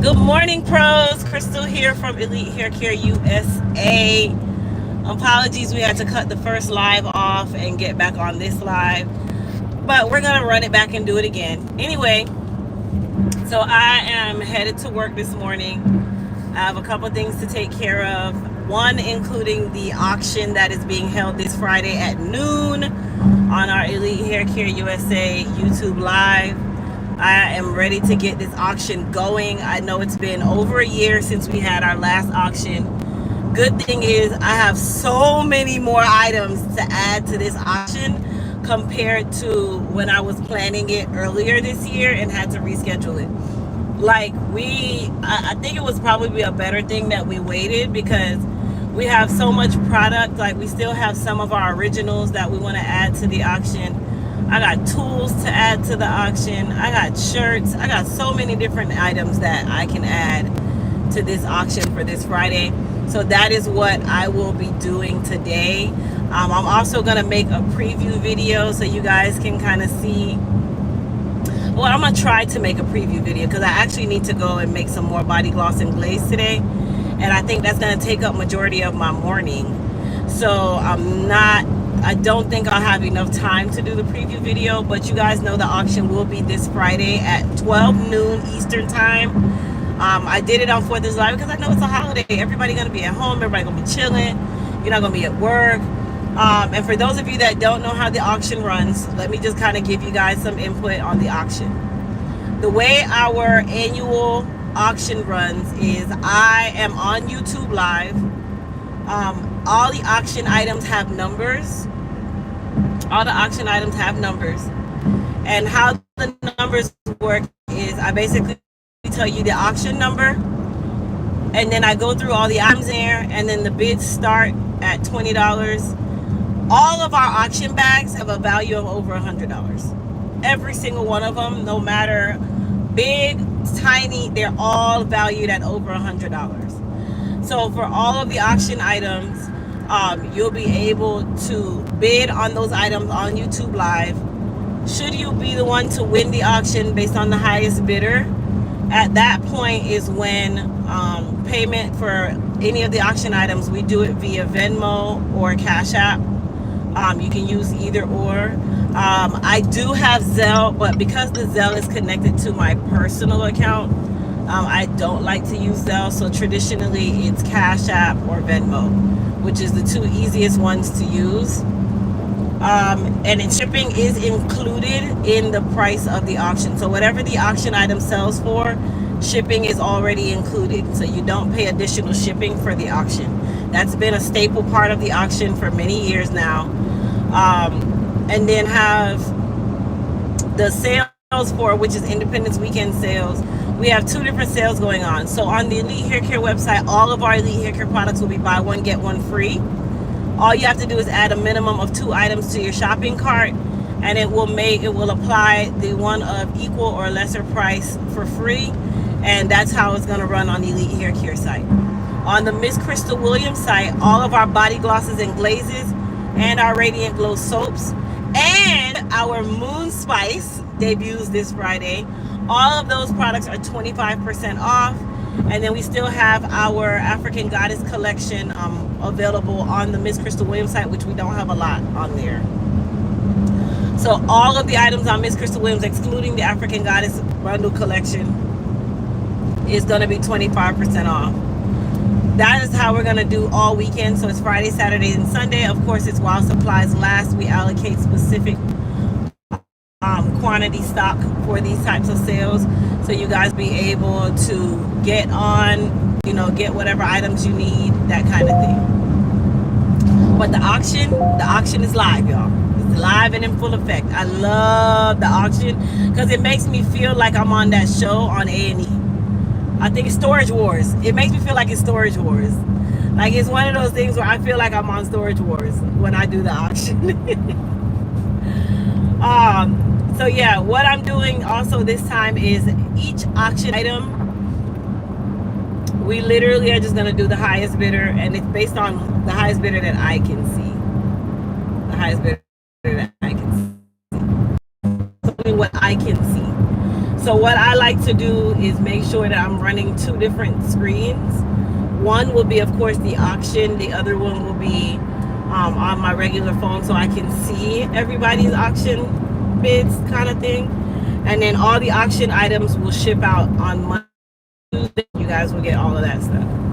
Good morning, pros. Crystal here from Elite Hair Care USA. Apologies, we had to cut the first live off and get back on this live, but we're gonna run it back and do it again. Anyway, so I am headed to work this morning. I have a couple things to take care of. One, including the auction that is being held this Friday at noon on our Elite Hair Care USA YouTube Live. I am ready to get this auction going. I know it's been over a year since we had our last auction. Good thing is I have so many more items to add to this auction compared to when I was planning it earlier this year and had to reschedule it. I think it was probably a better thing that we waited because we have so much product. Like, we still have some of our originals that we want to add to the auction. I got tools to add to the auction. I got shirts. I got so many different items that I can add to this auction for this Friday. So that is what I will be doing today. I'm also going to make a preview video so you guys can kind of see. Well, I'm going to try to make a preview video because I actually need to go and make some more body gloss and glaze today. And I think that's going to take up majority of my morning. So I don't think I'll have enough time to do the preview video, but you guys know the auction will be this Friday at 12 noon Eastern time. I did it on 4th of July because I know it's a holiday. Everybody's going to be at home. Everybody's going to be chilling. You're not going to be at work. And for those of you that don't know how the auction runs, let me just kind of give you guys some input on the auction. The way our annual auction runs is I am on YouTube Live. All the auction items have numbers. All the auction items have numbers. And how the numbers work is I basically tell you the auction number, and then I go through all the items there, and then the bids start at $20. All of our auction bags have a value of over $100. Every single one of them, no matter big, tiny, they're all valued at over $100. So for all of the auction items, you'll be able to bid on those items on YouTube Live. Should you be the one to win the auction based on the highest bidder, at that point is when payment for any of the auction items, we do it via Venmo or Cash App. You can use either or. I do have Zelle, but because the Zelle is connected to my personal account, I don't like to use Zelle. So traditionally it's Cash App or Venmo, which is the two easiest ones to use. And shipping is included in the price of the auction. So whatever the auction item sells for, shipping is already included. So you don't pay additional shipping for the auction. That's been a staple part of the auction for many years now. And then have the sales for, which is Independence Weekend sales. We have two different sales going on. So on the Elite Hair Care website, all of our Elite Hair Care products will be buy one, get one free. All you have to do is add a minimum of 2 items to your shopping cart, and it will apply the one of equal or lesser price for free. And that's how it's going to run on the Elite Hair Care site. On the Miss Crystal Williams site, all of our body glosses and glazes and our Radiant Glow soaps and our Moon Spice debuts this Friday. All of those products are 25% off. And then we still have our African Goddess collection available on the Miss Crystal Williams site, which we don't have a lot on there. So all of the items on Miss Crystal Williams, excluding the African Goddess bundle collection, is going to be 25% off. That is how we're going to do all weekend. So it's Friday, Saturday, and Sunday. Of course, it's while supplies last. We allocate specific quantity stock for these types of sales, so you guys be able to get on, get whatever items you need, that kind of thing. But the auction is live, y'all. It's live and in full effect. I love the auction because it makes me feel like I'm on that show on A&E. I think it's Storage Wars. It makes me feel like it's Storage Wars. Like, it's one of those things where I feel like I'm on Storage Wars when I do the auction. So yeah, what I'm doing also this time is each auction item, we literally are just going to do the highest bidder, and it's based on the highest bidder that I can see. The highest bidder that I can see. What I can see. So what I like to do is make sure that I'm running two different screens. One will be, of course, the auction. The other one will be on my regular phone, so I can see everybody's auction bids, kind of thing. And then all the auction items will ship out on Monday. You guys will get all of that stuff.